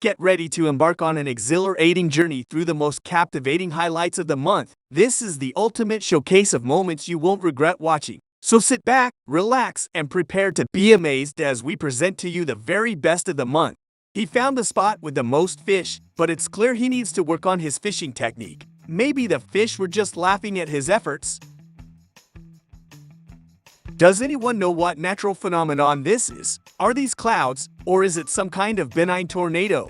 Get ready to embark on an exhilarating journey through the most captivating highlights of the month. This is the ultimate showcase of moments you won't regret watching. So sit back, relax, and prepare to be amazed as we present to you the very best of the month. He found the spot with the most fish, but it's clear he needs to work on his fishing technique. Maybe the fish were just laughing at his efforts. Does anyone know what natural phenomenon this is? Are these clouds, or is it some kind of benign tornado?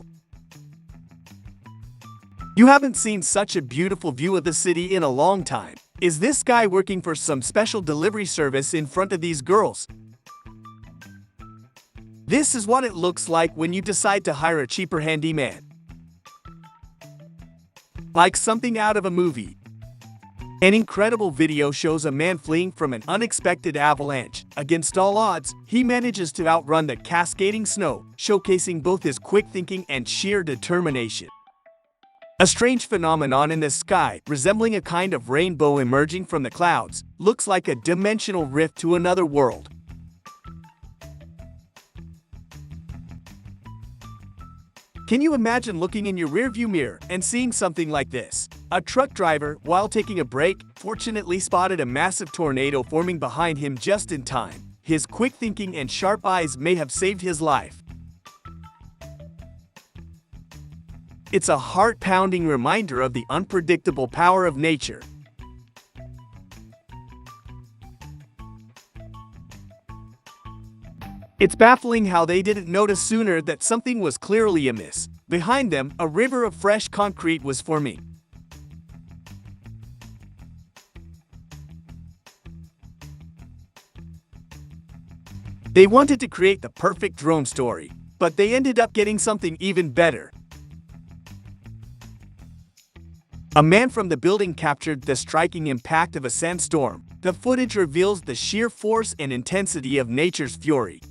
You haven't seen such a beautiful view of the city in a long time. Is this guy working for some special delivery service in front of these girls? This is what it looks like when you decide to hire a cheaper handyman. Like something out of a movie. An incredible video shows a man fleeing from an unexpected avalanche. Against all odds, he manages to outrun the cascading snow, showcasing both his quick thinking and sheer determination. A strange phenomenon in the sky, resembling a kind of rainbow emerging from the clouds, looks like a dimensional rift to another world. Can you imagine looking in your rearview mirror and seeing something like this? A truck driver, while taking a break, fortunately spotted a massive tornado forming behind him just in time. His quick thinking and sharp eyes may have saved his life. It's a heart-pounding reminder of the unpredictable power of nature. It's baffling how they didn't notice sooner that something was clearly amiss. Behind them, a river of fresh concrete was forming. They wanted to create the perfect drone story, but they ended up getting something even better. A man from the building captured the striking impact of a sandstorm. The footage reveals the sheer force and intensity of nature's fury.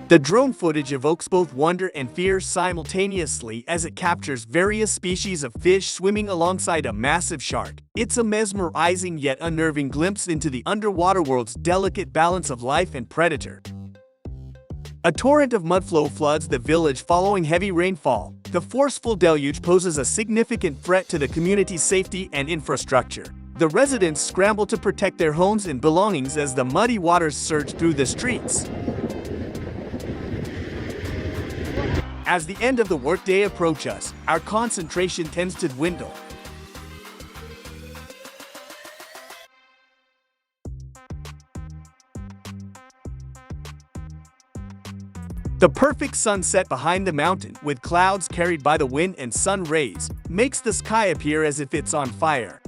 The drone footage evokes both wonder and fear simultaneously as it captures various species of fish swimming alongside a massive shark. It's a mesmerizing yet unnerving glimpse into the underwater world's delicate balance of life and predator. A torrent of mudflow floods the village following heavy rainfall. The forceful deluge poses a significant threat to the community's safety and infrastructure. The residents scramble to protect their homes and belongings as the muddy waters surge through the streets. As the end of the workday approaches, our concentration tends to dwindle. The perfect sunset behind the mountain, with clouds carried by the wind and sun rays, makes the sky appear as if it's on fire.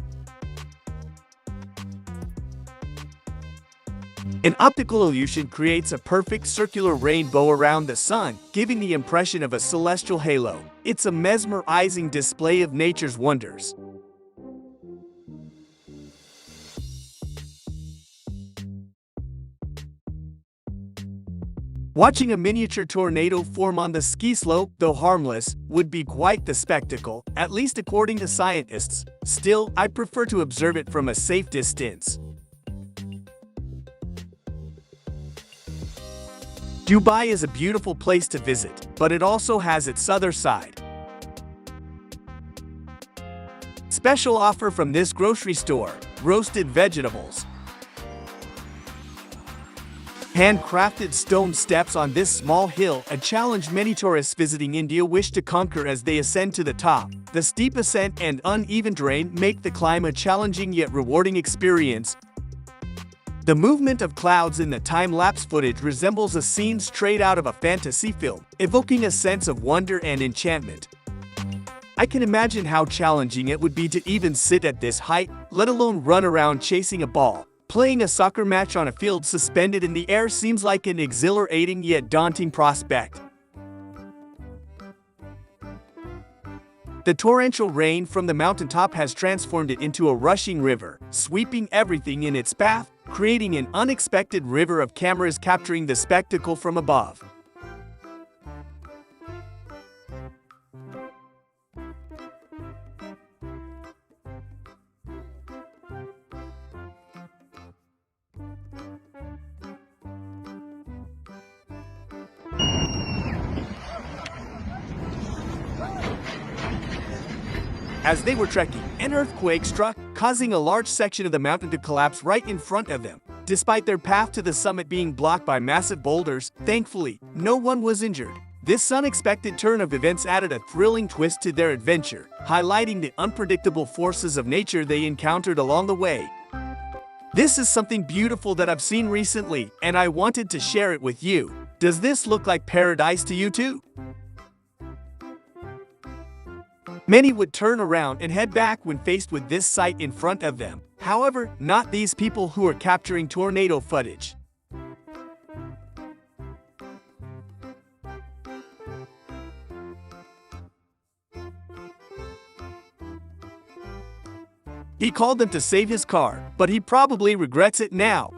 An optical illusion creates a perfect circular rainbow around the sun, giving the impression of a celestial halo. It's a mesmerizing display of nature's wonders. Watching a miniature tornado form on the ski slope, though harmless, would be quite the spectacle, at least according to scientists. Still, I prefer to observe it from a safe distance. Dubai is a beautiful place to visit, but it also has its other side. Special offer from this grocery store: roasted vegetables. Handcrafted stone steps on this small hill, a challenge many tourists visiting India wish to conquer as they ascend to the top. The steep ascent and uneven terrain make the climb a challenging yet rewarding experience. The movement of clouds in the time-lapse footage resembles a scene straight out of a fantasy film, evoking a sense of wonder and enchantment. I can imagine how challenging it would be to even sit at this height, let alone run around chasing a ball. Playing a soccer match on a field suspended in the air seems like an exhilarating yet daunting prospect. The torrential rain from the mountaintop has transformed it into a rushing river, sweeping everything in its path, creating an unexpected river of cameras capturing the spectacle from above. As they were trekking, an earthquake struck, causing a large section of the mountain to collapse right in front of them. Despite their path to the summit being blocked by massive boulders, thankfully, no one was injured. This unexpected turn of events added a thrilling twist to their adventure, highlighting the unpredictable forces of nature they encountered along the way. This is something beautiful that I've seen recently, and I wanted to share it with you. Does this look like paradise to you too? Many would turn around and head back when faced with this sight in front of them. However, not these people who are capturing tornado footage. He called them to save his car, but he probably regrets it now.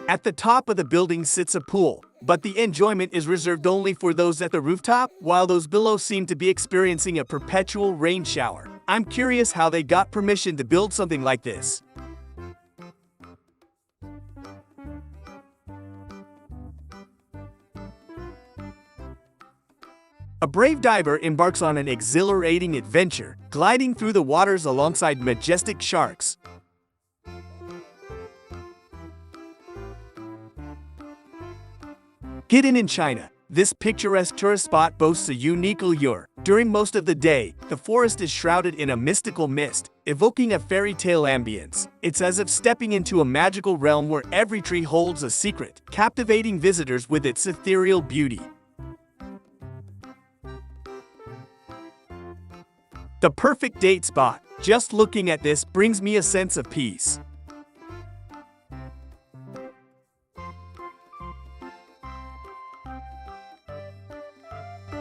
At the top of the building sits a pool, but the enjoyment is reserved only for those at the rooftop, while those below seem to be experiencing a perpetual rain shower. I'm curious how they got permission to build something like this. A brave diver embarks on an exhilarating adventure, gliding through the waters alongside majestic sharks. Hidden in China, this picturesque tourist spot boasts a unique allure. During most of the day, the forest is shrouded in a mystical mist, evoking a fairy tale ambience. It's as if stepping into a magical realm where every tree holds a secret, captivating visitors with its ethereal beauty. The perfect date spot. Just looking at this brings me a sense of peace.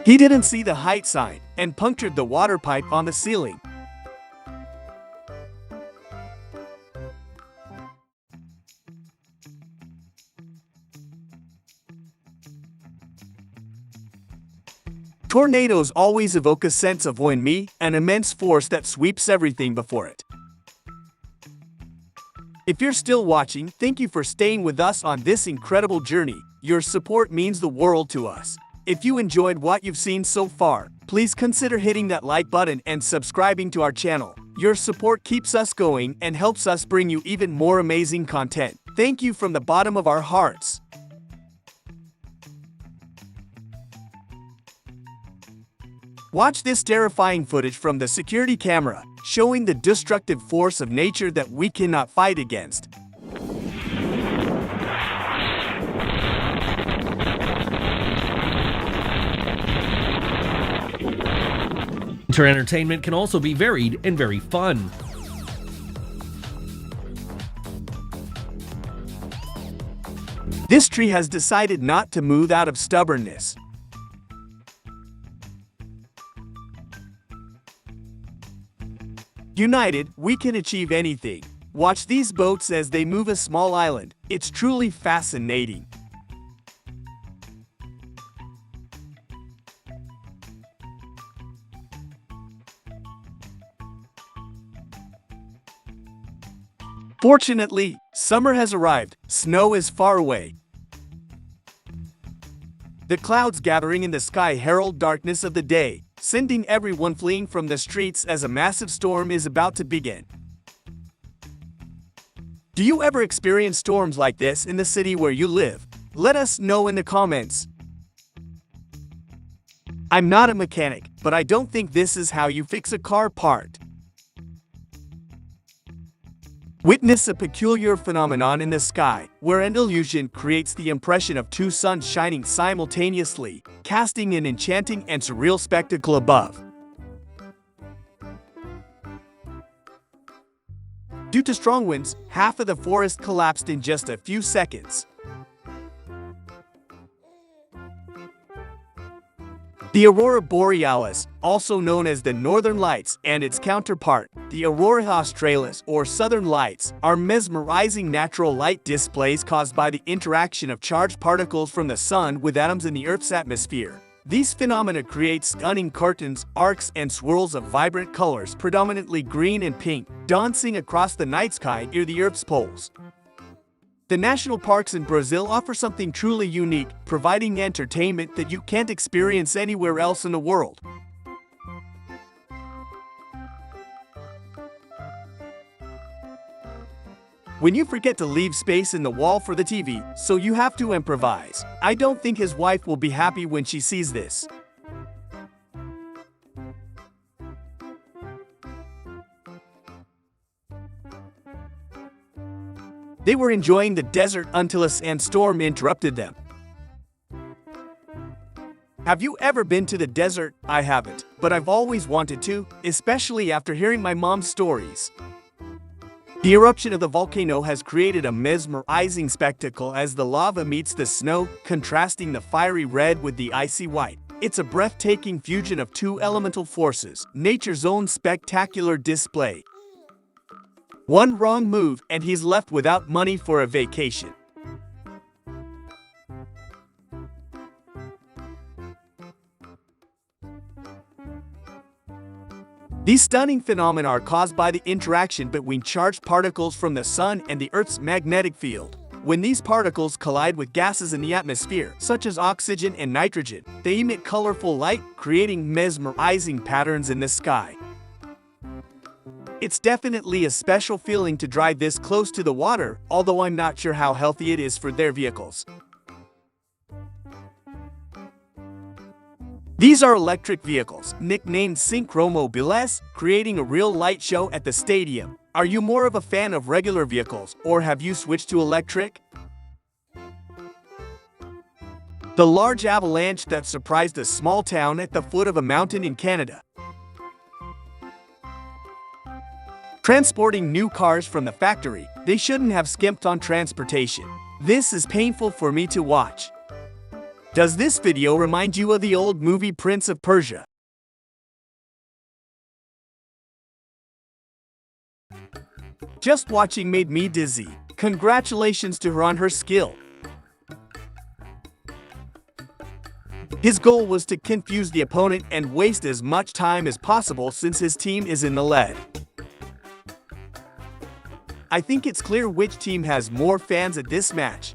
He didn't see the height sign and punctured the water pipe on the ceiling. Tornadoes always evoke a sense of ennui, an immense force that sweeps everything before it. If you're still watching, thank you for staying with us on this incredible journey. Your support means the world to us. If you enjoyed what you've seen so far, please consider hitting that like button and subscribing to our channel. Your support keeps us going and helps us bring you even more amazing content. Thank you from the bottom of our hearts. Watch this terrifying footage from the security camera, showing the destructive force of nature that we cannot fight against. Winter entertainment can also be varied and very fun. This tree has decided not to move out of stubbornness. United, we can achieve anything. Watch these boats as they move a small island. It's truly fascinating. Fortunately, summer has arrived. Snow is far away. The clouds gathering in the sky herald darkness of the day, sending everyone fleeing from the streets as a massive storm is about to begin. Do you ever experience storms like this in the city where you live? Let us know in the comments. I'm not a mechanic, but I don't think this is how you fix a car part. Witness a peculiar phenomenon in the sky, where an illusion creates the impression of two suns shining simultaneously, casting an enchanting and surreal spectacle above. Due to strong winds, half of the forest collapsed in just a few seconds. The aurora borealis, also known as the northern lights, and its counterpart, the aurora australis or southern lights, are mesmerizing natural light displays caused by the interaction of charged particles from the sun with atoms in the Earth's atmosphere. These phenomena create stunning curtains, arcs, and swirls of vibrant colors, predominantly green and pink, dancing across the night sky near the Earth's poles. The national parks in Brazil offer something truly unique, providing entertainment that you can't experience anywhere else in the world. When you forget to leave space in the wall for the TV, so you have to improvise. I don't think his wife will be happy when she sees this. They were enjoying the desert until a sandstorm interrupted them. Have you ever been to the desert? I haven't, but I've always wanted to, especially after hearing my mom's stories. The eruption of the volcano has created a mesmerizing spectacle as the lava meets the snow, contrasting the fiery red with the icy white. It's a breathtaking fusion of two elemental forces, nature's own spectacular display. One wrong move, and he's left without money for a vacation. These stunning phenomena are caused by the interaction between charged particles from the sun and the Earth's magnetic field. When these particles collide with gases in the atmosphere, such as oxygen and nitrogen, they emit colorful light, creating mesmerizing patterns in the sky. It's definitely a special feeling to drive this close to the water, although I'm not sure how healthy it is for their vehicles. These are electric vehicles, nicknamed synchromobiles, creating a real light show at the stadium. Are you more of a fan of regular vehicles, or have you switched to electric? The large avalanche that surprised a small town at the foot of a mountain in Canada. Transporting new cars from the factory, they shouldn't have skimped on transportation. This is painful for me to watch. Does this video remind you of the old movie Prince of Persia? Just watching made me dizzy. Congratulations to her on her skill. His goal was to confuse the opponent and waste as much time as possible since his team is in the lead. I think it's clear which team has more fans at this match.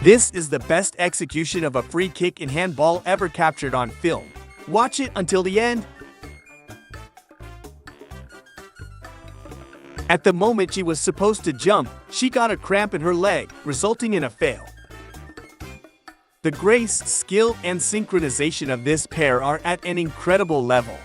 This is the best execution of a free kick in handball ever captured on film. Watch it until the end. At the moment she was supposed to jump, she got a cramp in her leg, resulting in a fail. The grace, skill, and synchronization of this pair are at an incredible level.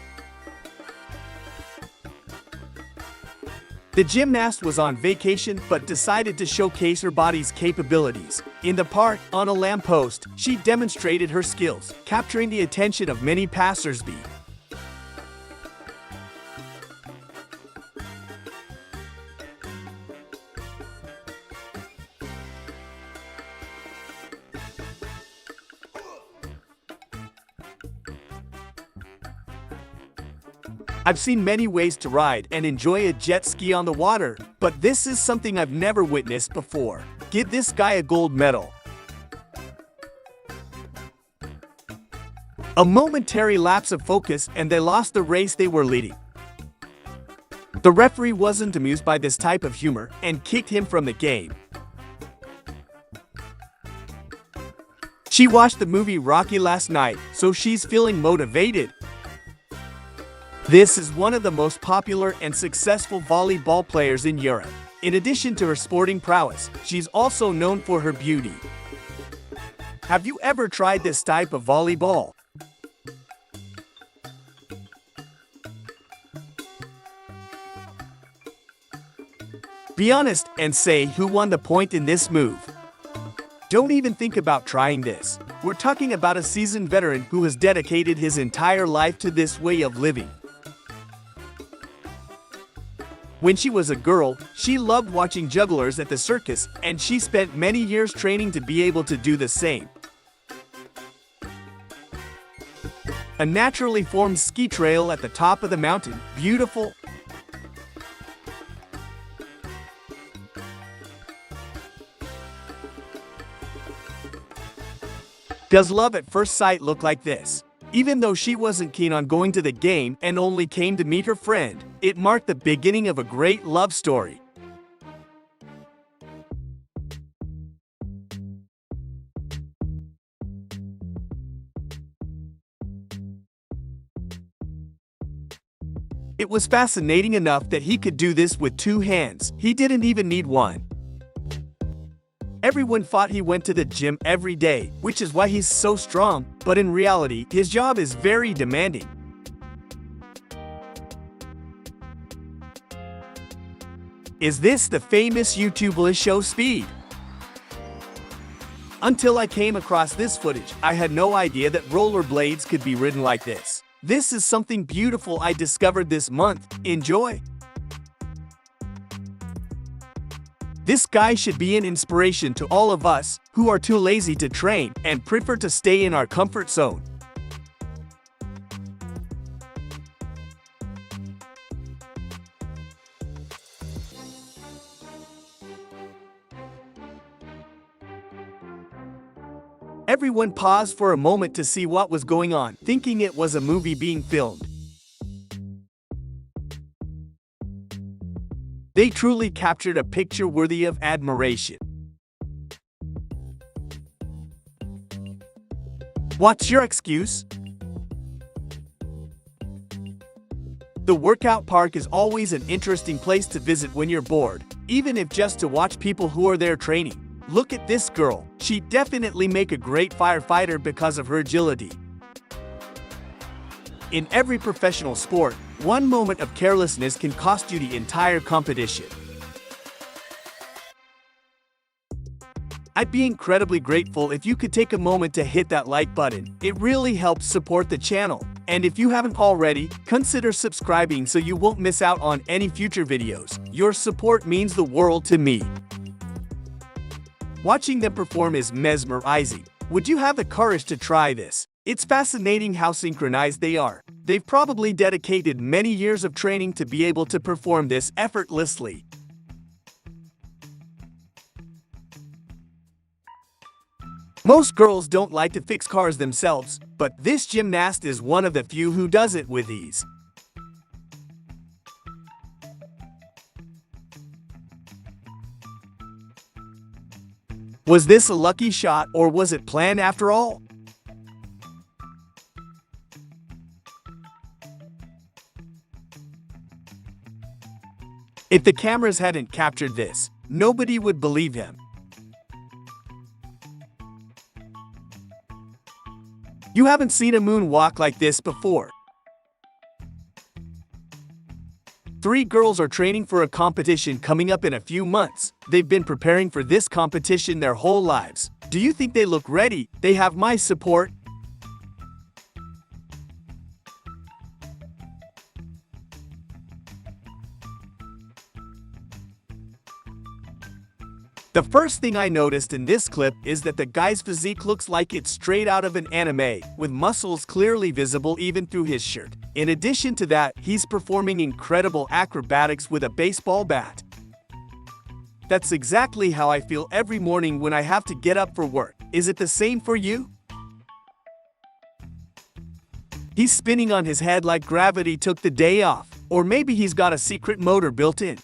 The gymnast was on vacation but decided to showcase her body's capabilities. In the park, on a lamppost, she demonstrated her skills, capturing the attention of many passersby. I've seen many ways to ride and enjoy a jet ski on the water, but this is something I've never witnessed before. Give this guy a gold medal. A momentary lapse of focus and they lost the race they were leading. The referee wasn't amused by this type of humor and kicked him from the game. She watched the movie Rocky last night, so she's feeling motivated. This is one of the most popular and successful volleyball players in Europe. In addition to her sporting prowess, she's also known for her beauty. Have you ever tried this type of volleyball? Be honest and say who won the point in this move. Don't even think about trying this. We're talking about a seasoned veteran who has dedicated his entire life to this way of living. When she was a girl, she loved watching jugglers at the circus, and she spent many years training to be able to do the same. A naturally formed ski trail at the top of the mountain, beautiful. Does love at first sight look like this? Even though she wasn't keen on going to the game and only came to meet her friend, it marked the beginning of a great love story. It was fascinating enough that he could do this with 2 hands. He didn't even need one. Everyone thought he went to the gym every day, which is why he's so strong, but in reality, his job is very demanding. Is this the famous YouTuber show speed? Until I came across this footage, I had no idea that rollerblades could be ridden like this. This is something beautiful I discovered this month. Enjoy! This guy should be an inspiration to all of us who are too lazy to train and prefer to stay in our comfort zone. Everyone paused for a moment to see what was going on, thinking it was a movie being filmed. They truly captured a picture worthy of admiration. What's your excuse? The workout park is always an interesting place to visit when you're bored, even if just to watch people who are there training. Look at this girl. She'd definitely make a great firefighter because of her agility. In every professional sport, one moment of carelessness can cost you the entire competition. I'd be incredibly grateful if you could take a moment to hit that like button. It really helps support the channel. And if you haven't already, consider subscribing so you won't miss out on any future videos. Your support means the world to me. Watching them perform is mesmerizing. Would you have the courage to try this? It's fascinating how synchronized they are. They've probably dedicated many years of training to be able to perform this effortlessly. Most girls don't like to fix cars themselves, but this gymnast is one of the few who does it with ease. Was this a lucky shot or was it planned after all? If the cameras hadn't captured this, nobody would believe him. You haven't seen a moonwalk like this before. 3 girls are training for a competition coming up in a few months. They've been preparing for this competition their whole lives. Do you think they look ready? They have my support. The first thing I noticed in this clip is that the guy's physique looks like it's straight out of an anime, with muscles clearly visible even through his shirt. In addition to that, he's performing incredible acrobatics with a baseball bat. That's exactly how I feel every morning when I have to get up for work. Is it the same for you? He's spinning on his head like gravity took the day off, or maybe he's got a secret motor built in.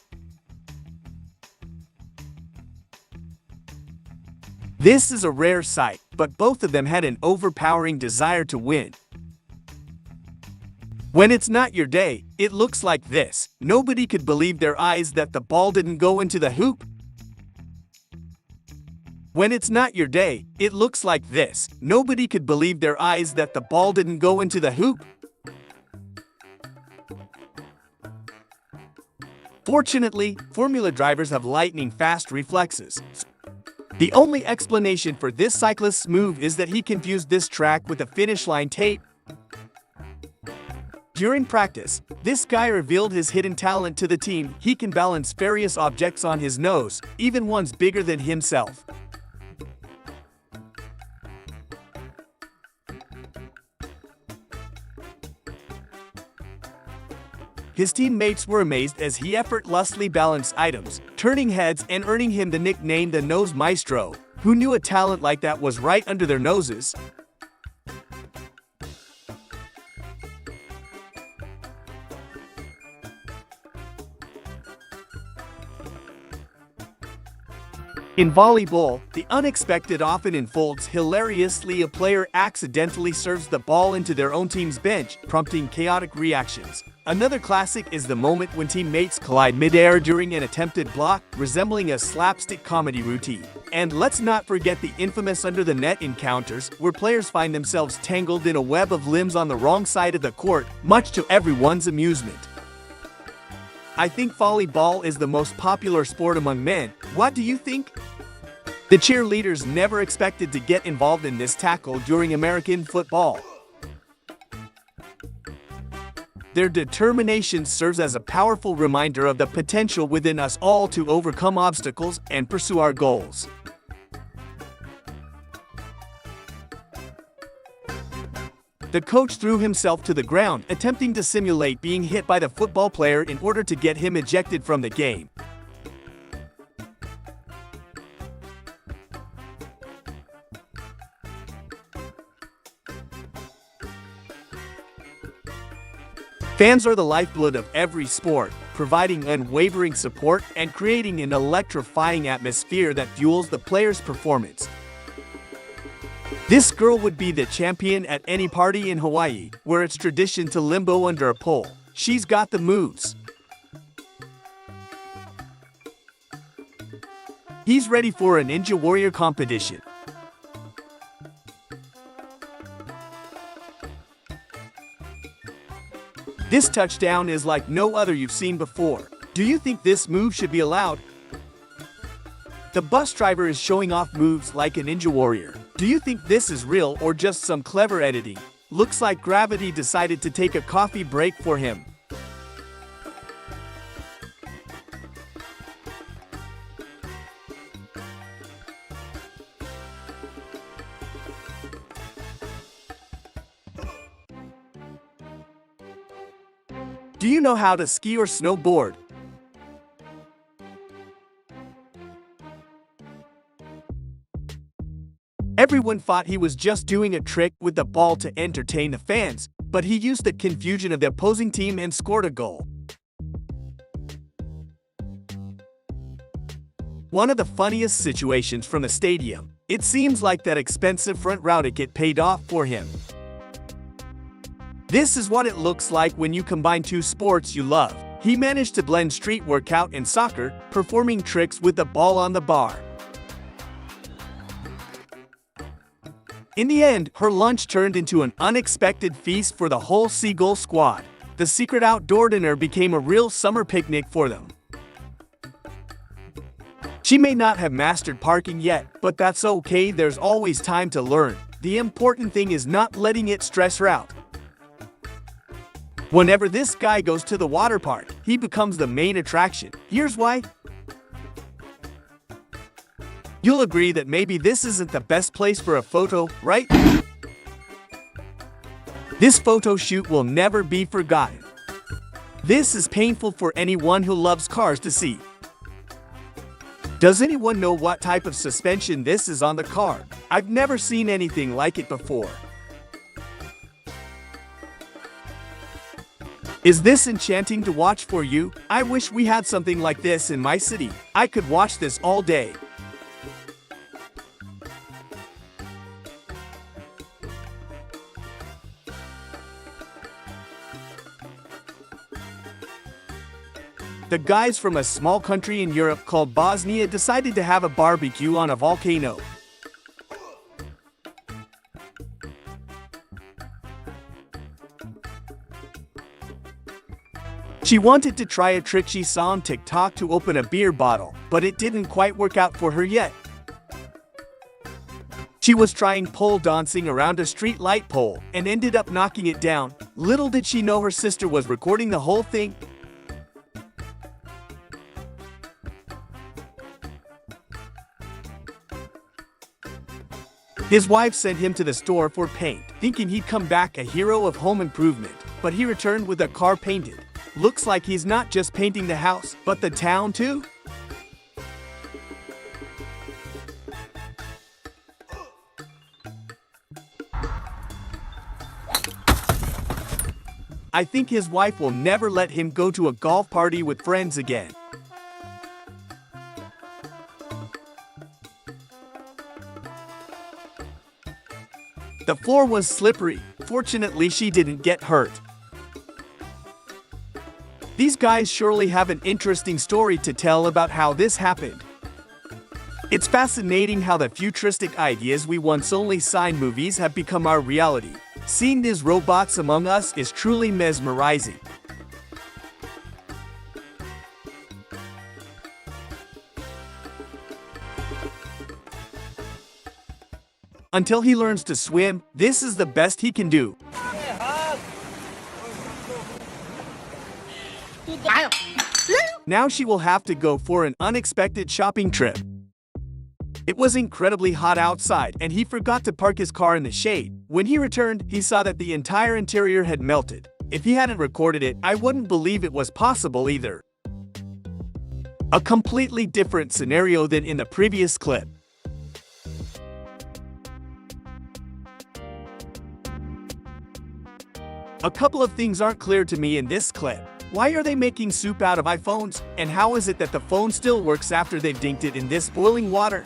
This is a rare sight, but both of them had an overpowering desire to win. When it's not your day, it looks like this. Nobody could believe their eyes that the ball didn't go into the hoop. When it's not your day, it looks like this. Nobody could believe their eyes that the ball didn't go into the hoop. Fortunately, Formula drivers have lightning-fast reflexes. The only explanation for this cyclist's move is that he confused this track with a finish line tape. During practice, this guy revealed his hidden talent to the team. He can balance various objects on his nose, even ones bigger than himself. His teammates were amazed as he effortlessly balanced items, turning heads and earning him the nickname the Nose Maestro. Who knew a talent like that was right under their noses? In volleyball, the unexpected often unfolds hilariously. A player accidentally serves the ball into their own team's bench, prompting chaotic reactions. Another classic is the moment when teammates collide mid-air during an attempted block, resembling a slapstick comedy routine. And let's not forget the infamous under-the-net encounters, where players find themselves tangled in a web of limbs on the wrong side of the court, much to everyone's amusement. I think volleyball is the most popular sport among men. What do you think? The cheerleaders never expected to get involved in this tackle during American football. Their determination serves as a powerful reminder of the potential within us all to overcome obstacles and pursue our goals. The coach threw himself to the ground, attempting to simulate being hit by the football player in order to get him ejected from the game. Fans are the lifeblood of every sport, providing unwavering support and creating an electrifying atmosphere that fuels the player's performance. This girl would be the champion at any party in Hawaii, where it's tradition to limbo under a pole. She's got the moves. He's ready for a Ninja Warrior competition. This touchdown is like no other you've seen before. Do you think this move should be allowed? The bus driver is showing off moves like a Ninja Warrior. Do you think this is real or just some clever editing? Looks like gravity decided to take a coffee break for him. Do you know how to ski or snowboard? Everyone thought he was just doing a trick with the ball to entertain the fans, but he used the confusion of the opposing team and scored a goal. One of the funniest situations from the stadium. It seems like that expensive front row ticket paid off for him. This is what it looks like when you combine two sports you love. He managed to blend street workout and soccer, performing tricks with the ball on the bar. In the end, her lunch turned into an unexpected feast for the whole Seagull squad. The secret outdoor dinner became a real summer picnic for them. She may not have mastered parking yet, but that's okay, there's always time to learn. The important thing is not letting it stress her out. Whenever this guy goes to the water park, he becomes the main attraction. Here's why. You'll agree that maybe this isn't the best place for a photo, right? This photo shoot will never be forgotten. This is painful for anyone who loves cars to see. Does anyone know what type of suspension this is on the car? I've never seen anything like it before. Is this enchanting to watch for you? I wish we had something like this in my city. I could watch this all day. The guys from a small country in Europe called Bosnia decided to have a barbecue on a volcano. She wanted to try a trick she saw on TikTok to open a beer bottle, but it didn't quite work out for her yet. She was trying pole dancing around a street light pole and ended up knocking it down. Little did she know her sister was recording the whole thing. His wife sent him to the store for paint, thinking he'd come back a hero of home improvement, but he returned with a car painted. Looks like he's not just painting the house, but the town too. I think his wife will never let him go to a golf party with friends again. The floor was slippery. Fortunately, she didn't get hurt. These guys surely have an interesting story to tell about how this happened. It's fascinating how the futuristic ideas we once only saw in movies have become our reality. Seeing these robots among us is truly mesmerizing. Until he learns to swim, this is the best he can do. Now she will have to go for an unexpected shopping trip. It was incredibly hot outside, and he forgot to park his car in the shade. When he returned, he saw that the entire interior had melted. If he hadn't recorded it, I wouldn't believe it was possible either. A completely different scenario than in the previous clip. A couple of things aren't clear to me in this clip. Why are they making soup out of iPhones? And how is it that the phone still works after they've dinked it in this boiling water?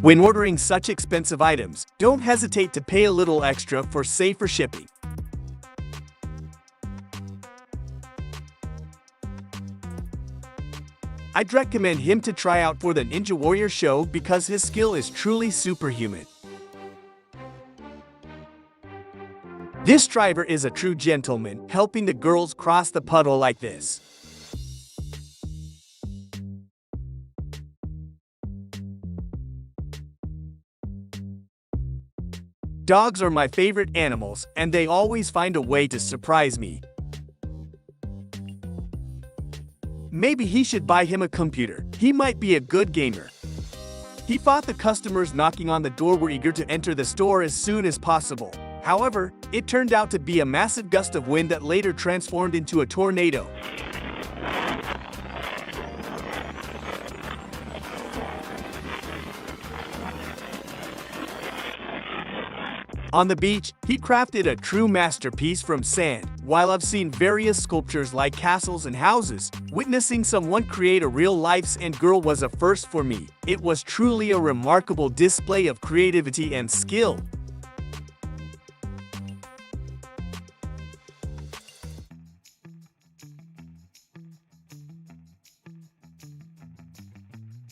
When ordering such expensive items, don't hesitate to pay a little extra for safer shipping. I'd recommend him to try out for the Ninja Warrior show because his skill is truly superhuman. This driver is a true gentleman, helping the girls cross the puddle like this. Dogs are my favorite animals, and they always find a way to surprise me. Maybe he should buy him a computer. He might be a good gamer. He thought the customers knocking on the door were eager to enter the store as soon as possible. However, it turned out to be a massive gust of wind that later transformed into a tornado. On the beach, he crafted a true masterpiece from sand. While I've seen various sculptures like castles and houses, witnessing someone create a real-life sand girl was a first for me. It was truly a remarkable display of creativity and skill.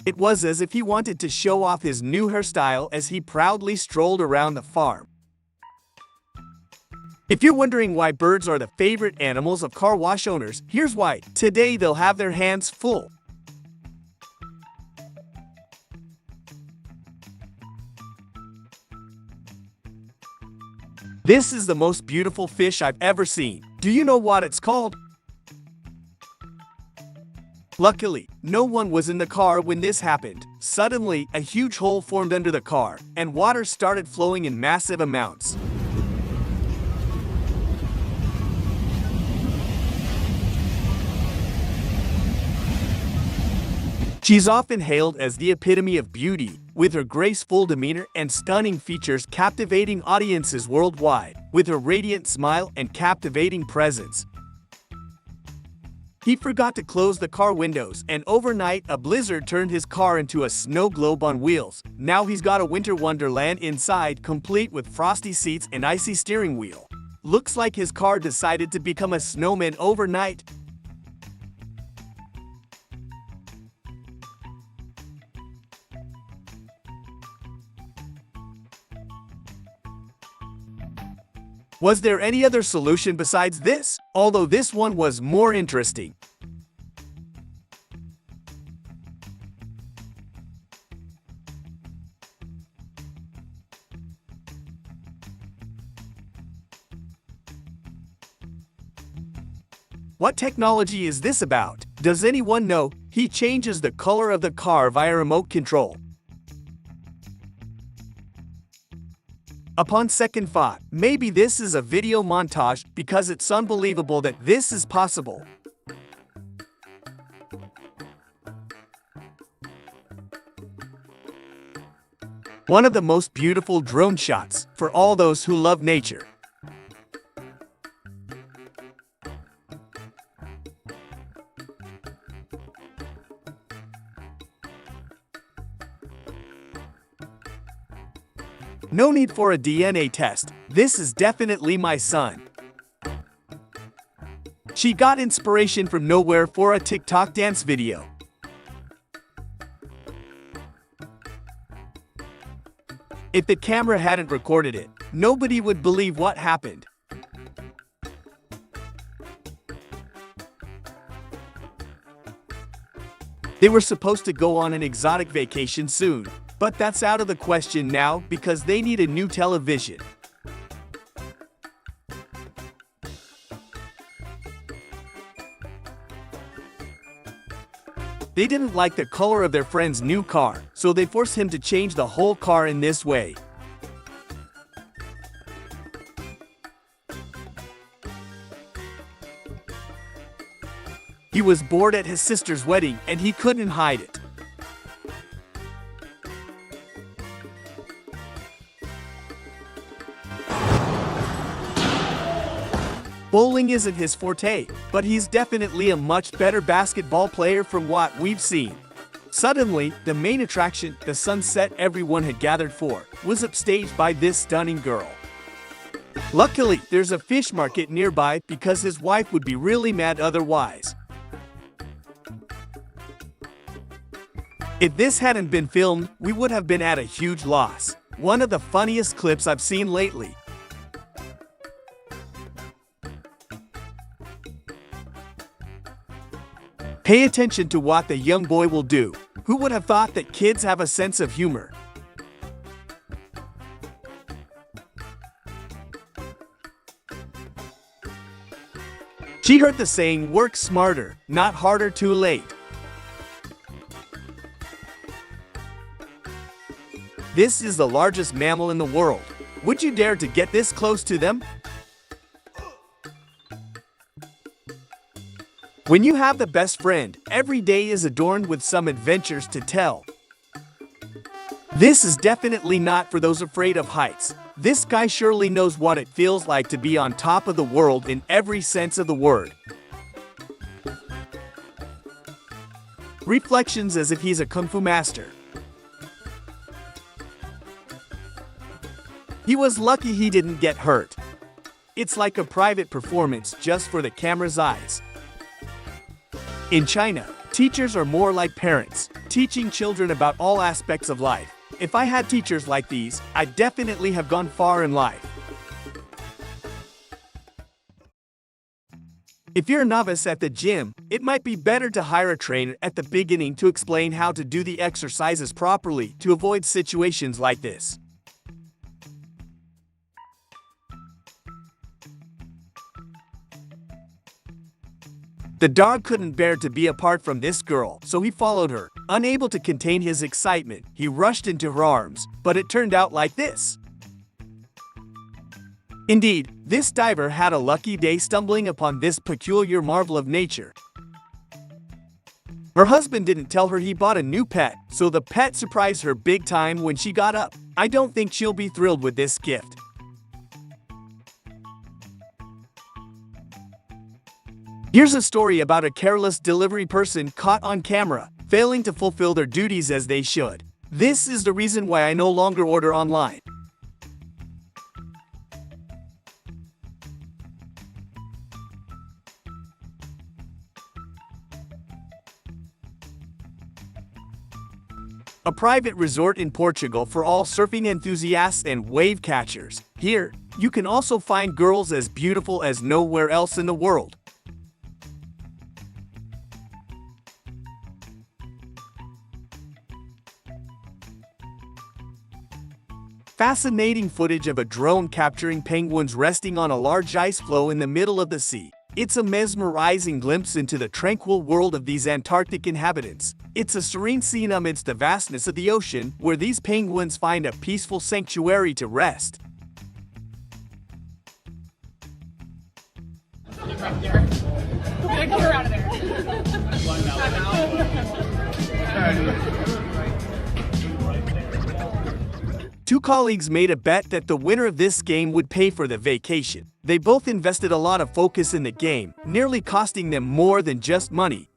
It was as if he wanted to show off his new hairstyle as he proudly strolled around the farm. If you're wondering why birds are the favorite animals of car wash owners, here's why. Today they'll have their hands full. This is the most beautiful fish I've ever seen. Do you know what it's called? Luckily, no one was in the car when this happened. Suddenly, a huge hole formed under the car, and water started flowing in massive amounts. She's often hailed as the epitome of beauty, with her graceful demeanor and stunning features captivating audiences worldwide, with her radiant smile and captivating presence. He forgot to close the car windows, and overnight a blizzard turned his car into a snow globe on wheels. Now he's got a winter wonderland inside, complete with frosty seats and icy steering wheel. Looks like his car decided to become a snowman overnight. Was there any other solution besides this? Although this one was more interesting. What technology is this about? Does anyone know? He changes the color of the car via remote control. Upon second thought, maybe this is a video montage because it's unbelievable that this is possible. One of the most beautiful drone shots for all those who love nature. No need for a DNA test. This is definitely my son. She got inspiration from nowhere for a TikTok dance video. If the camera hadn't recorded it, nobody would believe what happened. They were supposed to go on an exotic vacation soon, but that's out of the question now because they need a new television. They didn't like the color of their friend's new car, so they forced him to change the whole car in this way. He was bored at his sister's wedding and he couldn't hide it. Bowling isn't his forte, but he's definitely a much better basketball player from what we've seen. Suddenly, the main attraction, the sunset everyone had gathered for, was upstaged by this stunning girl. Luckily, there's a fish market nearby because his wife would be really mad otherwise. If this hadn't been filmed, we would have been at a huge loss. One of the funniest clips I've seen lately. Pay attention to what the young boy will do. Who would have thought that kids have a sense of humor? She heard the saying, work smarter, not harder too late. This is the largest mammal in the world. Would you dare to get this close to them? When you have the best friend, every day is adorned with some adventures to tell. This is definitely not for those afraid of heights. This guy surely knows what it feels like to be on top of the world in every sense of the word. Reflections as if he's a kung fu master. He was lucky he didn't get hurt. It's like a private performance just for the camera's eyes. In China, teachers are more like parents, teaching children about all aspects of life. If I had teachers like these, I'd definitely have gone far in life. If you're a novice at the gym, it might be better to hire a trainer at the beginning to explain how to do the exercises properly to avoid situations like this. The dog couldn't bear to be apart from this girl, so he followed her. Unable to contain his excitement, he rushed into her arms, but it turned out like this. Indeed, this diver had a lucky day stumbling upon this peculiar marvel of nature. Her husband didn't tell her he bought a new pet, so the pet surprised her big time when she got up. I don't think she'll be thrilled with this gift. Here's a story about a careless delivery person caught on camera, failing to fulfill their duties as they should. This is the reason why I no longer order online. A private resort in Portugal for all surfing enthusiasts and wave catchers. Here, you can also find girls as beautiful as nowhere else in the world. Fascinating footage of a drone capturing penguins resting on a large ice floe in the middle of the sea. It's a mesmerizing glimpse into the tranquil world of these Antarctic inhabitants. It's a serene scene amidst the vastness of the ocean, where these penguins find a peaceful sanctuary to rest. Right there. Get her out of there. Two colleagues made a bet that the winner of this game would pay for the vacation. They both invested a lot of focus in the game, nearly costing them more than just money.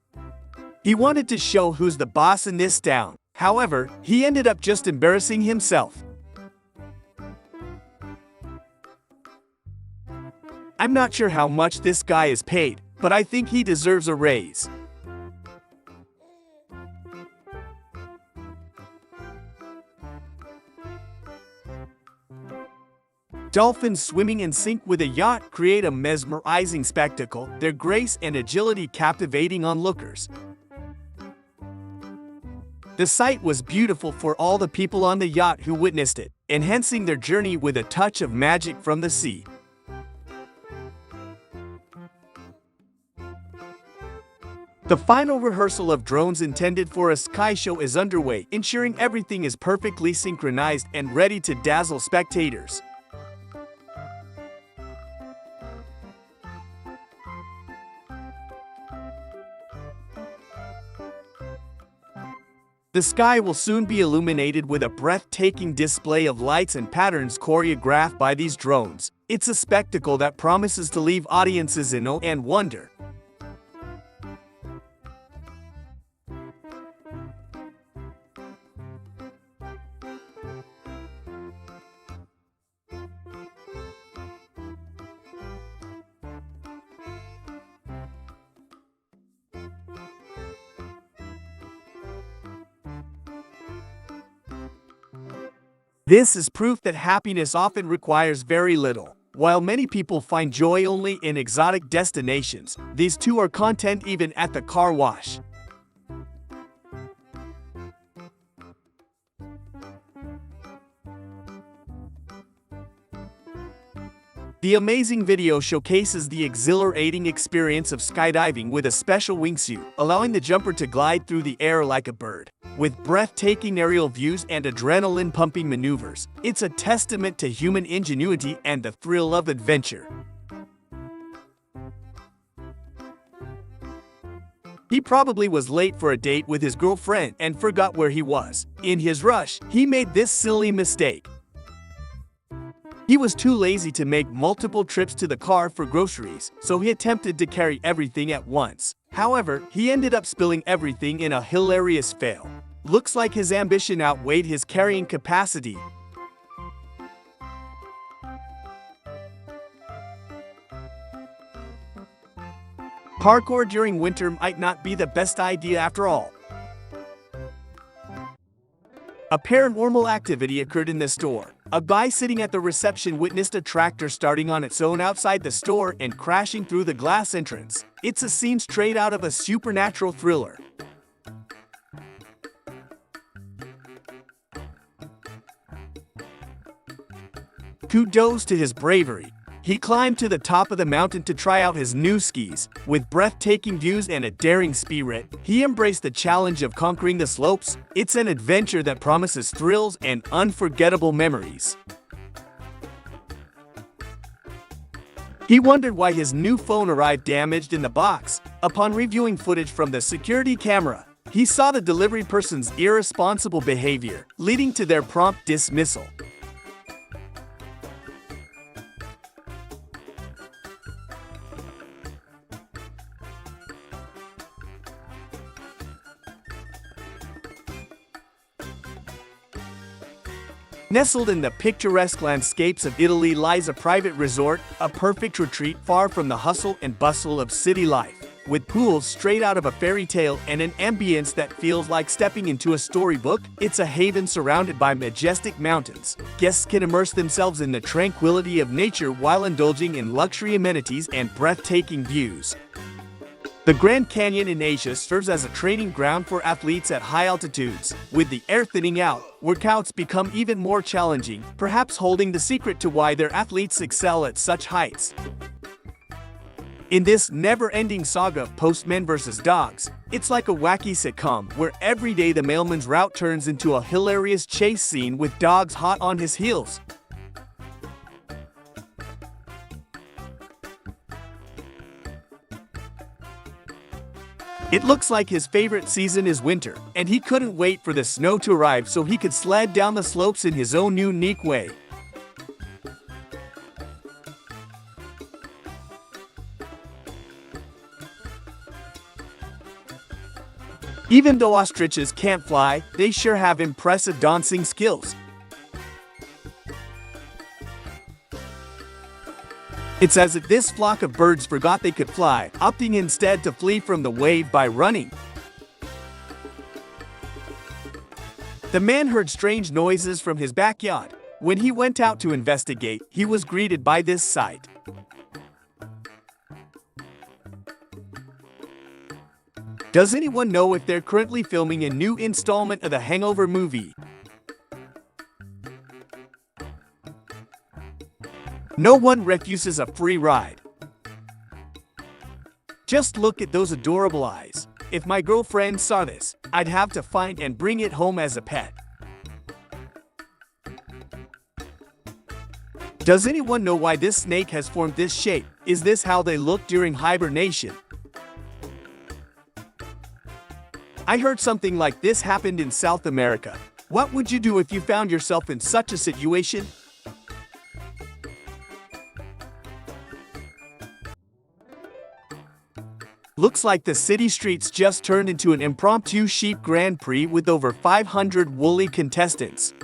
He wanted to show who's the boss in this town. However, he ended up just embarrassing himself. I'm not sure how much this guy is paid, but I think he deserves a raise. Dolphins swimming in sync with a yacht create a mesmerizing spectacle, their grace and agility captivating onlookers. The sight was beautiful for all the people on the yacht who witnessed it, enhancing their journey with a touch of magic from the sea. The final rehearsal of drones intended for a sky show is underway, ensuring everything is perfectly synchronized and ready to dazzle spectators. The sky will soon be illuminated with a breathtaking display of lights and patterns choreographed by these drones. It's a spectacle that promises to leave audiences in awe and wonder. This is proof that happiness often requires very little. While many people find joy only in exotic destinations, these two are content even at the car wash. The amazing video showcases the exhilarating experience of skydiving with a special wingsuit, allowing the jumper to glide through the air like a bird. With breathtaking aerial views and adrenaline-pumping maneuvers, it's a testament to human ingenuity and the thrill of adventure. He probably was late for a date with his girlfriend and forgot where he was. In his rush, he made this silly mistake. He was too lazy to make multiple trips to the car for groceries, so he attempted to carry everything at once. However, he ended up spilling everything in a hilarious fail. Looks like his ambition outweighed his carrying capacity. Parkour during winter might not be the best idea after all. A paranormal activity occurred in the store. A guy sitting at the reception witnessed a tractor starting on its own outside the store and crashing through the glass entrance. It's a scene straight out of a supernatural thriller. Kudos to his bravery. He climbed to the top of the mountain to try out his new skis. With breathtaking views and a daring spirit, he embraced the challenge of conquering the slopes. It's an adventure that promises thrills and unforgettable memories. He wondered why his new phone arrived damaged in the box. Upon reviewing footage from the security camera, he saw the delivery person's irresponsible behavior, leading to their prompt dismissal. Nestled in the picturesque landscapes of Italy lies a private resort, a perfect retreat far from the hustle and bustle of city life. With pools straight out of a fairy tale and an ambience that feels like stepping into a storybook, it's a haven surrounded by majestic mountains. Guests can immerse themselves in the tranquility of nature while indulging in luxury amenities and breathtaking views. The Grand Canyon in Asia serves as a training ground for athletes at high altitudes. With the air thinning out, workouts become even more challenging, perhaps holding the secret to why their athletes excel at such heights. In this never-ending saga of postmen versus dogs, it's like a wacky sitcom where every day the mailman's route turns into a hilarious chase scene with dogs hot on his heels. It looks like his favorite season is winter, and he couldn't wait for the snow to arrive so he could sled down the slopes in his own unique way. Even though ostriches can't fly, they sure have impressive dancing skills. It's as if this flock of birds forgot they could fly, opting instead to flee from the wave by running. The man heard strange noises from his backyard. When he went out to investigate, he was greeted by this sight. Does anyone know if they're currently filming a new installment of the Hangover movie? No one refuses a free ride. Just look at those adorable eyes. If my girlfriend saw this, I'd have to find and bring it home as a pet. Does anyone know why this snake has formed this shape? Is this how they look during hibernation? I heard something like this happened in South America. What would you do if you found yourself in such a situation? Looks like the city streets just turned into an impromptu sheep Grand Prix with over 500 woolly contestants.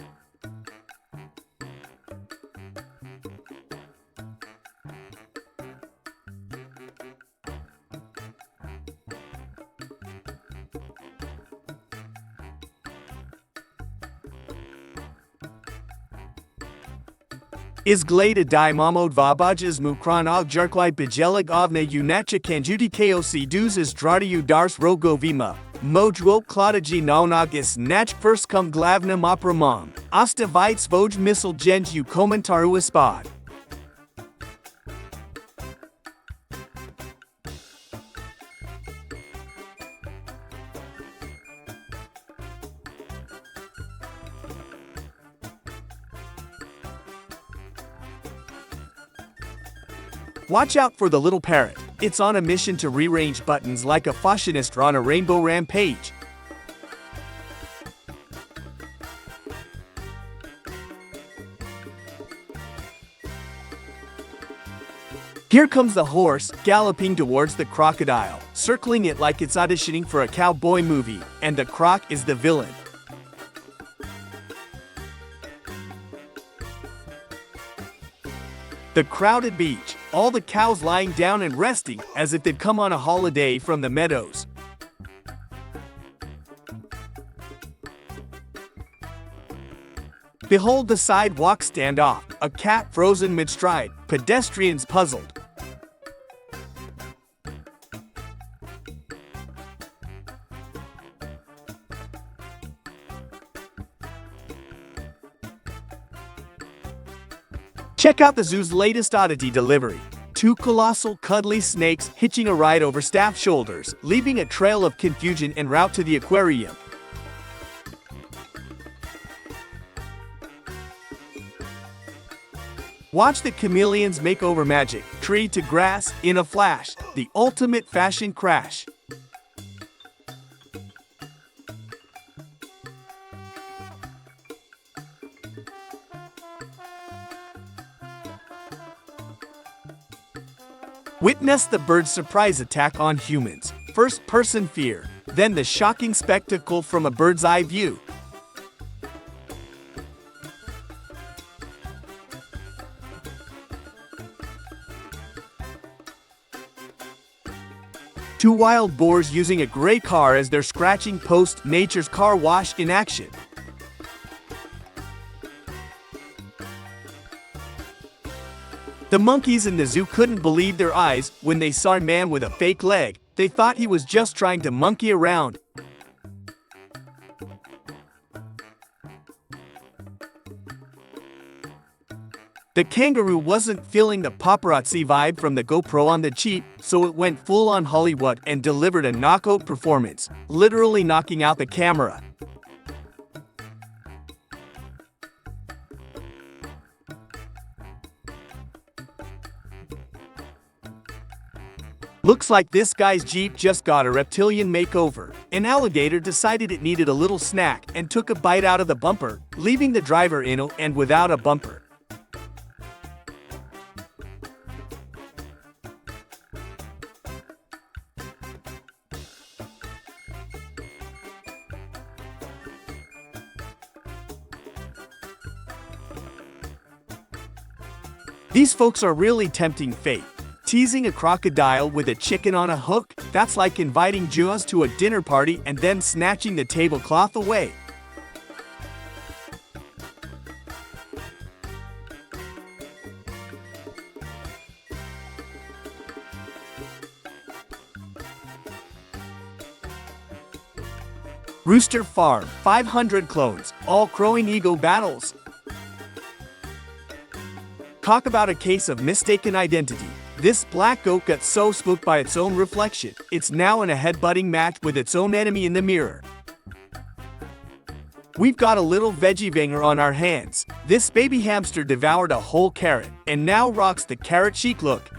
Izgleda di momodva mukranog jarklai bijelig ovne unacha kanjuti koc dus zdradiu dars rogovima, mojwo kladaji naonagis nach first cum glavna mopramam, asta vites voj misl genju komentaru ispod. Watch out for the little parrot. It's on a mission to rearrange buttons like a fashionista on a rainbow rampage. Here comes the horse, galloping towards the crocodile, circling it like it's auditioning for a cowboy movie, and the croc is the villain. The crowded beach, all the cows lying down and resting as if they'd come on a holiday from the meadows. Behold the sidewalk standoff, a cat frozen mid-stride, pedestrians puzzled. Check out the zoo's latest oddity delivery. Two colossal, cuddly snakes hitching a ride over staff shoulders, leaving a trail of confusion en route to the aquarium. Watch the chameleons make over magic, tree to grass, in a flash, the ultimate fashion crash. Witness the bird's surprise attack on humans. First-person fear, then the shocking spectacle from a bird's eye view. Two wild boars using a gray car as their scratching post, nature's car wash in action. The monkeys in the zoo couldn't believe their eyes when they saw a man with a fake leg. They thought he was just trying to monkey around. The kangaroo wasn't feeling the paparazzi vibe from the GoPro on the cheap, so it went full on Hollywood and delivered a knockout performance, literally knocking out the camera. Looks like this guy's Jeep just got a reptilian makeover. An alligator decided it needed a little snack and took a bite out of the bumper, leaving the driver in and without a bumper. These folks are really tempting fate. Teasing a crocodile with a chicken on a hook, that's like inviting Jaws to a dinner party and then snatching the tablecloth away. Rooster Farm, 500 clones, all crowing ego battles. Talk about a case of mistaken identity. This black goat got so spooked by its own reflection, it's now in a headbutting match with its own enemy in the mirror. We've got a little veggie banger on our hands. This baby hamster devoured a whole carrot, and now rocks the carrot chic look.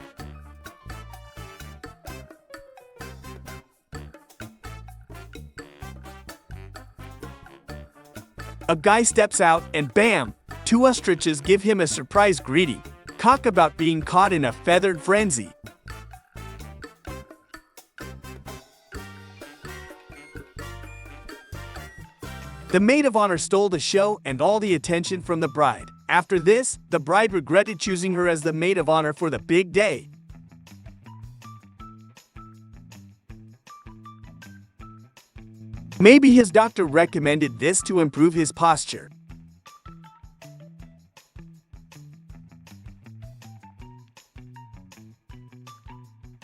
A guy steps out and bam! 2 ostriches give him a surprise greeting. Talk about being caught in a feathered frenzy. The maid of honor stole the show and all the attention from the bride. After this, the bride regretted choosing her as the maid of honor for the big day. Maybe his doctor recommended this to improve his posture.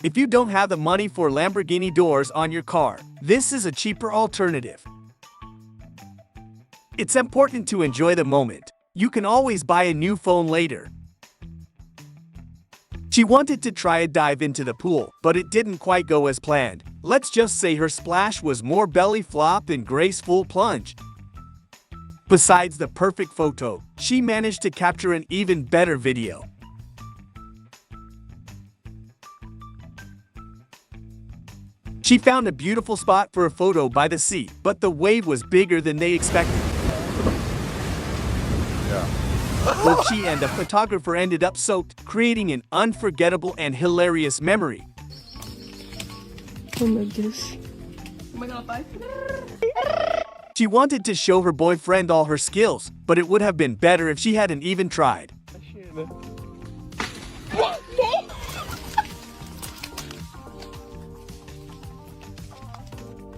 If you don't have the money for Lamborghini doors on your car, this is a cheaper alternative. It's important to enjoy the moment. You can always buy a new phone later. She wanted to try a dive into the pool, but it didn't quite go as planned. Let's just say her splash was more belly flop than graceful plunge. Besides the perfect photo, she managed to capture an even better video. She found a beautiful spot for a photo by the sea, but the wave was bigger than they expected. Both she and the photographer ended up soaked, creating an unforgettable and hilarious memory. Oh my gosh. Oh my god, bye. She wanted to show her boyfriend all her skills, but it would have been better if she hadn't even tried.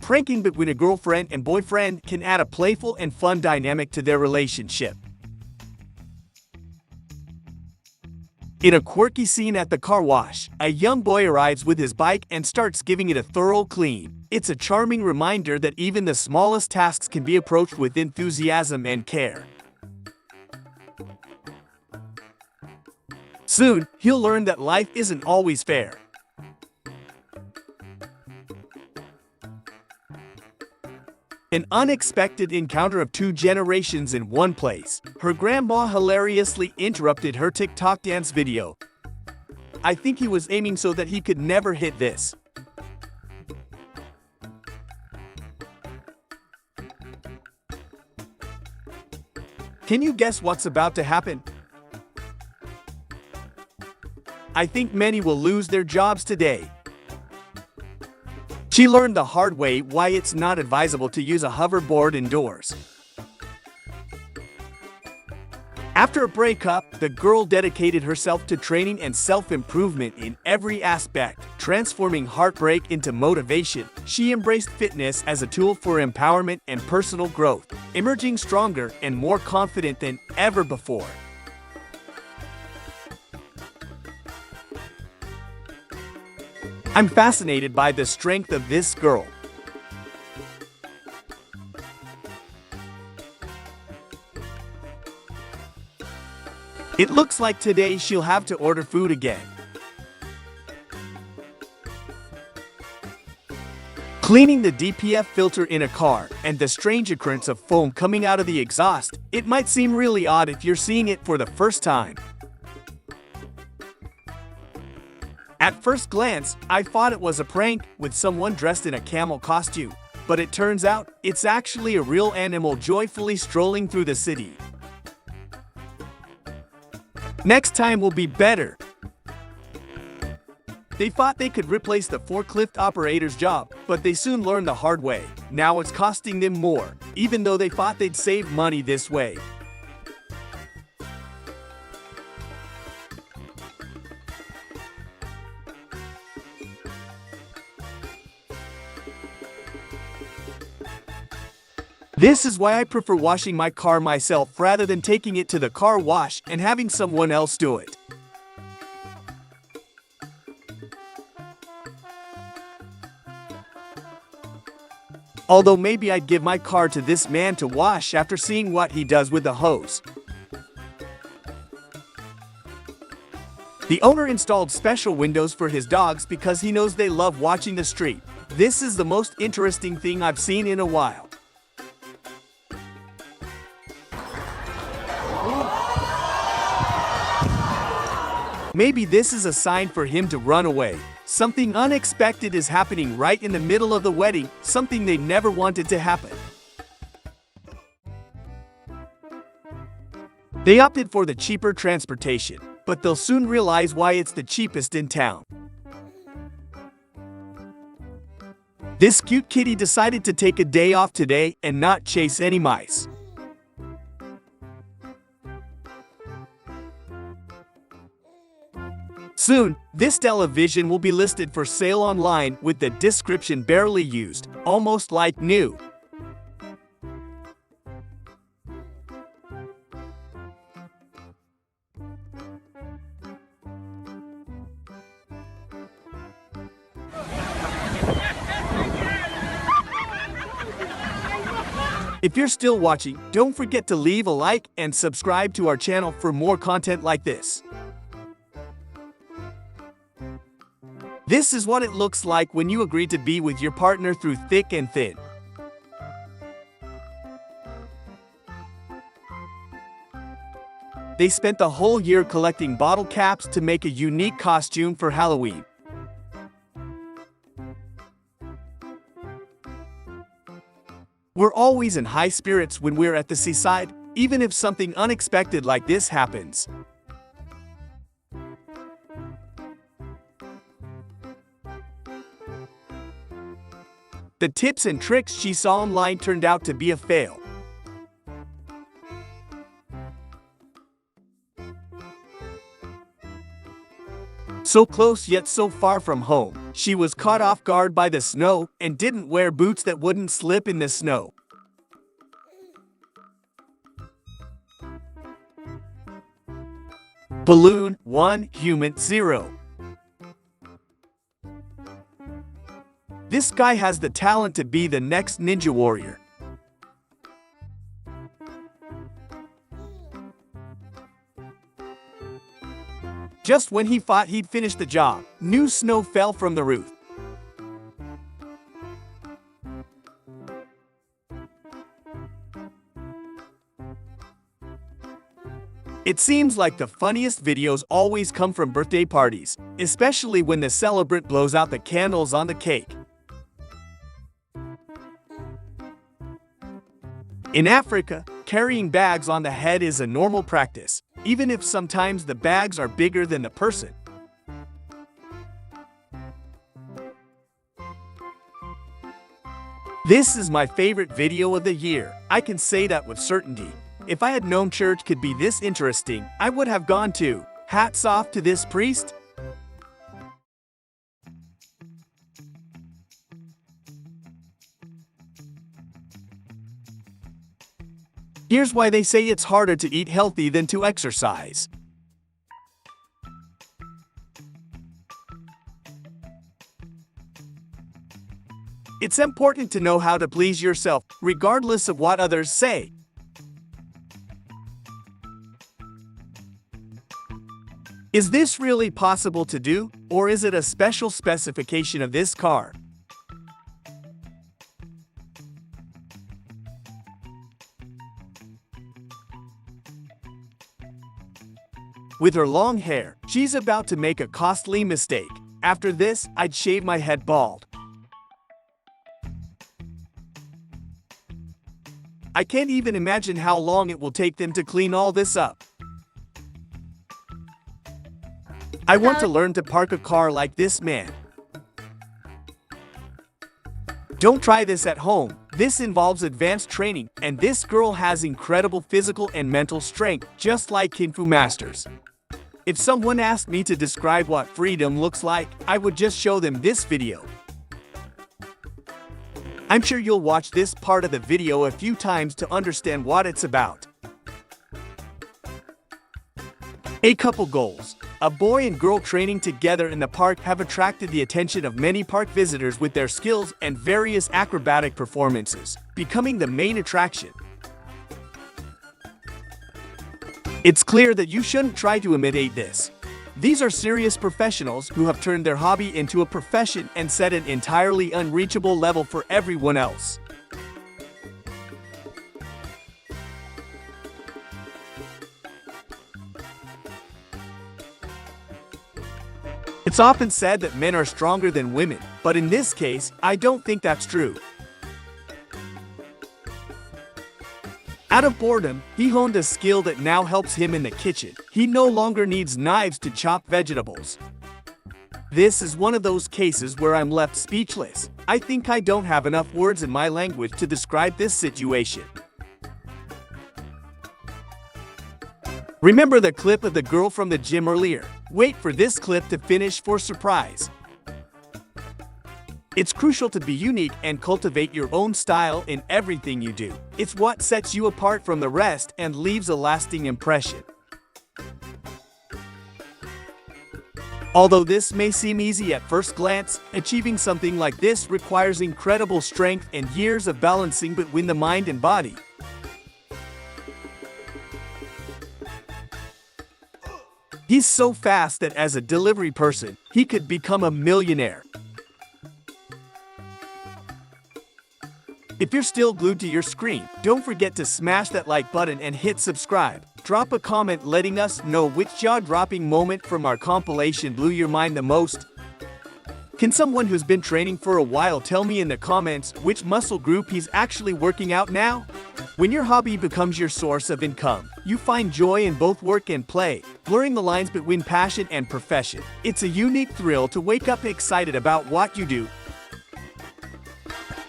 Pranking between a girlfriend and boyfriend can add a playful and fun dynamic to their relationship. In a quirky scene at the car wash, a young boy arrives with his bike and starts giving it a thorough clean. It's a charming reminder that even the smallest tasks can be approached with enthusiasm and care. Soon, he'll learn that life isn't always fair. An unexpected encounter of 2 generations in one place. Her grandma hilariously interrupted her TikTok dance video. I think he was aiming so that he could never hit this. Can you guess what's about to happen? I think many will lose their jobs today. She learned the hard way why it's not advisable to use a hoverboard indoors. After a breakup, the girl dedicated herself to training and self-improvement in every aspect, transforming heartbreak into motivation. She embraced fitness as a tool for empowerment and personal growth, emerging stronger and more confident than ever before. I'm fascinated by the strength of this girl. It looks like today she'll have to order food again. Cleaning the DPF filter in a car and the strange occurrence of foam coming out of the exhaust, it might seem really odd if you're seeing it for the first time. At first glance, I thought it was a prank with someone dressed in a camel costume, but it turns out it's actually a real animal joyfully strolling through the city. Next time will be better. They thought they could replace the forklift operator's job, but they soon learned the hard way. Now it's costing them more, even though they thought they'd save money this way. This is why I prefer washing my car myself rather than taking it to the car wash and having someone else do it. Although maybe I'd give my car to this man to wash after seeing what he does with the hose. The owner installed special windows for his dogs because he knows they love watching the street. This is the most interesting thing I've seen in a while. Maybe this is a sign for him to run away. Something unexpected is happening right in the middle of the wedding, something they never wanted to happen. They opted for the cheaper transportation, but they'll soon realize why it's the cheapest in town. This cute kitty decided to take a day off today and not chase any mice. Soon, this television will be listed for sale online with the description barely used, almost like new. If you're still watching, don't forget to leave a like and subscribe to our channel for more content like this. This is what it looks like when you agree to be with your partner through thick and thin. They spent the whole year collecting bottle caps to make a unique costume for Halloween. We're always in high spirits when we're at the seaside, even if something unexpected like this happens. The tips and tricks she saw online turned out to be a fail. So close yet so far from home, she was caught off guard by the snow and didn't wear boots that wouldn't slip in the snow. Balloon 1, human 0. This guy has the talent to be the next ninja warrior. Just when he thought he'd finished the job, new snow fell from the roof. It seems like the funniest videos always come from birthday parties, especially when the celebrant blows out the candles on the cake. In Africa, carrying bags on the head is a normal practice, even if sometimes the bags are bigger than the person. This is my favorite video of the year. I can say that with certainty. If I had known church could be this interesting, I would have gone too. Hats off to this priest. Here's why they say it's harder to eat healthy than to exercise. It's important to know how to please yourself, regardless of what others say. Is this really possible to do, or is it a special specification of this car? With her long hair, she's about to make a costly mistake. After this, I'd shave my head bald. I can't even imagine how long it will take them to clean all this up. I want to learn to park a car like this man. Don't try this at home. This involves advanced training, and this girl has incredible physical and mental strength, just like Kung Fu masters. If someone asked me to describe what freedom looks like, I would just show them this video. I'm sure you'll watch this part of the video a few times to understand what it's about. A couple goals. A boy and girl training together in the park have attracted the attention of many park visitors with their skills and various acrobatic performances, becoming the main attraction. It's clear that you shouldn't try to imitate this. These are serious professionals who have turned their hobby into a profession and set an entirely unreachable level for everyone else. It's often said that men are stronger than women, but in this case, I don't think that's true. Out of boredom, he honed a skill that now helps him in the kitchen. He no longer needs knives to chop vegetables. This is one of those cases where I'm left speechless. I think I don't have enough words in my language to describe this situation. Remember the clip of the girl from the gym earlier? Wait for this clip to finish for surprise. It's crucial to be unique and cultivate your own style in everything you do. It's what sets you apart from the rest and leaves a lasting impression. Although this may seem easy at first glance, achieving something like this requires incredible strength and years of balancing between the mind and body. He's so fast that as a delivery person, he could become a millionaire. If you're still glued to your screen, don't forget to smash that like button and hit subscribe. Drop a comment letting us know which jaw-dropping moment from our compilation blew your mind the most. Can someone who's been training for a while tell me in the comments which muscle group he's actually working out now? When your hobby becomes your source of income, you find joy in both work and play, blurring the lines between passion and profession. It's a unique thrill to wake up excited about what you do.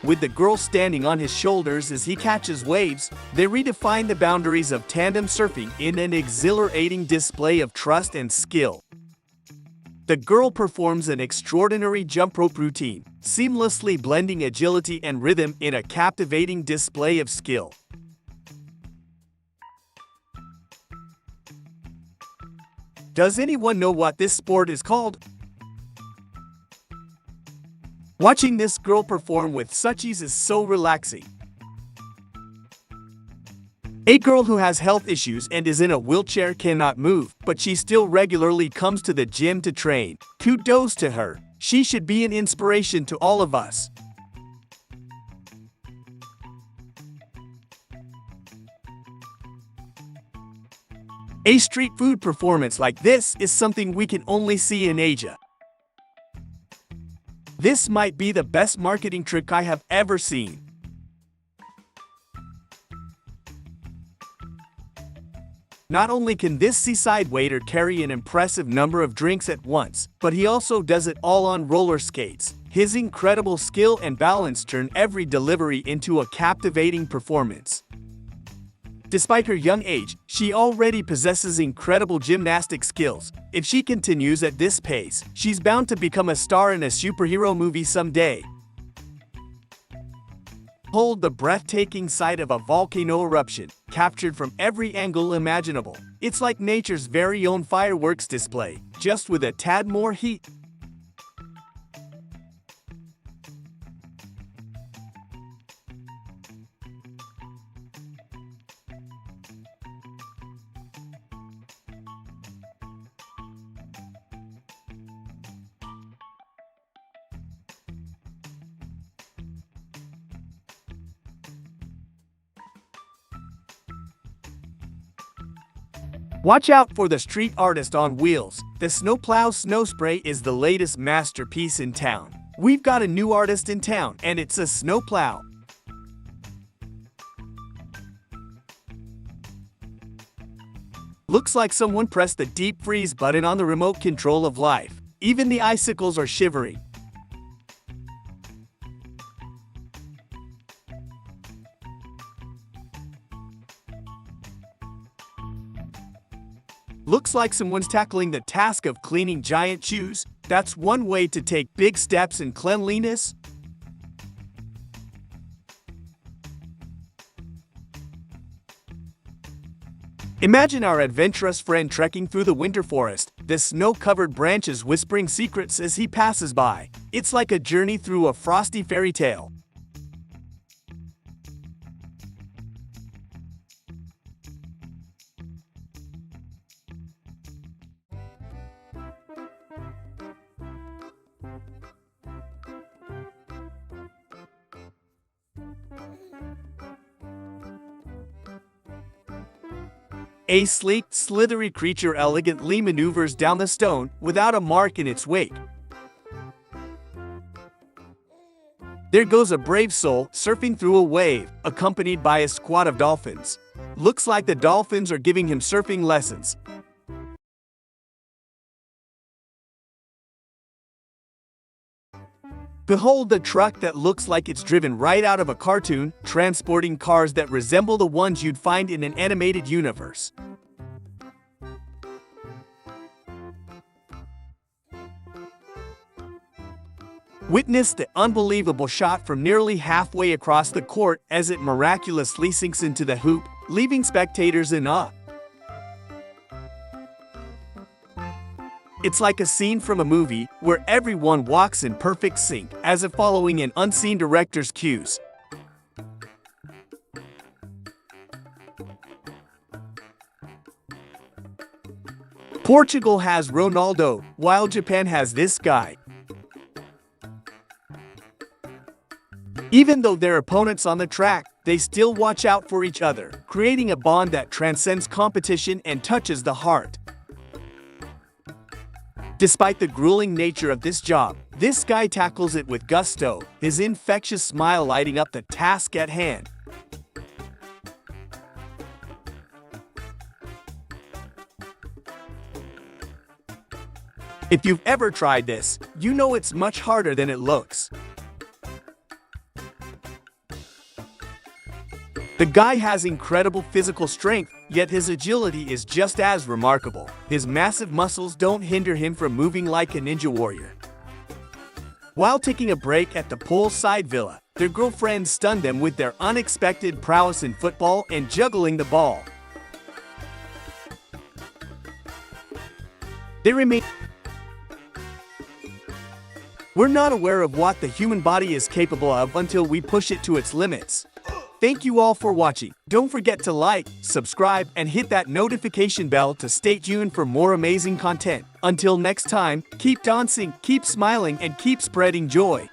With the girl standing on his shoulders as he catches waves, they redefine the boundaries of tandem surfing in an exhilarating display of trust and skill. The girl performs an extraordinary jump rope routine, seamlessly blending agility and rhythm in a captivating display of skill. Does anyone know what this sport is called? Watching this girl perform with such ease is so relaxing. A girl who has health issues and is in a wheelchair cannot move, but she still regularly comes to the gym to train. Kudos to her. She should be an inspiration to all of us. A street food performance like this is something we can only see in Asia. This might be the best marketing trick I have ever seen. Not only can this seaside waiter carry an impressive number of drinks at once, but he also does it all on roller skates. His incredible skill and balance turn every delivery into a captivating performance. Despite her young age, she already possesses incredible gymnastic skills. If she continues at this pace, she's bound to become a star in a superhero movie someday. Hold the breathtaking sight of a volcano eruption, captured from every angle imaginable. It's like nature's very own fireworks display, just with a tad more heat. Watch out for the street artist on wheels. The snowplow snow spray is the latest masterpiece in town. We've got a new artist in town, and it's a snowplow. Looks like someone pressed the deep freeze button on the remote control of life. Even the icicles are shivering. Looks like someone's tackling the task of cleaning giant shoes. That's one way to take big steps in cleanliness. Imagine our adventurous friend trekking through the winter forest, the snow-covered branches whispering secrets as he passes by. It's like a journey through a frosty fairy tale. A sleek, slithery creature elegantly maneuvers down the stone without a mark in its wake. There goes a brave soul surfing through a wave, accompanied by a squad of dolphins. Looks like the dolphins are giving him surfing lessons. Behold the truck that looks like it's driven right out of a cartoon, transporting cars that resemble the ones you'd find in an animated universe. Witness the unbelievable shot from nearly halfway across the court as it miraculously sinks into the hoop, leaving spectators in awe. It's like a scene from a movie where everyone walks in perfect sync, as if following an unseen director's cues. Portugal has Ronaldo, while Japan has this guy. Even though they're opponents on the track, they still watch out for each other, creating a bond that transcends competition and touches the heart. Despite the grueling nature of this job, this guy tackles it with gusto, his infectious smile lighting up the task at hand. If you've ever tried this, you know it's much harder than it looks. The guy has incredible physical strength, yet his agility is just as remarkable. His massive muscles don't hinder him from moving like a ninja warrior. While taking a break at the poolside villa, their girlfriends stun them with their unexpected prowess in football and juggling the ball. They remain. We're not aware of what the human body is capable of until we push it to its limits. Thank you all for watching. Don't forget to like, subscribe, and hit that notification bell to stay tuned for more amazing content. Until next time, keep dancing, keep smiling, and keep spreading joy.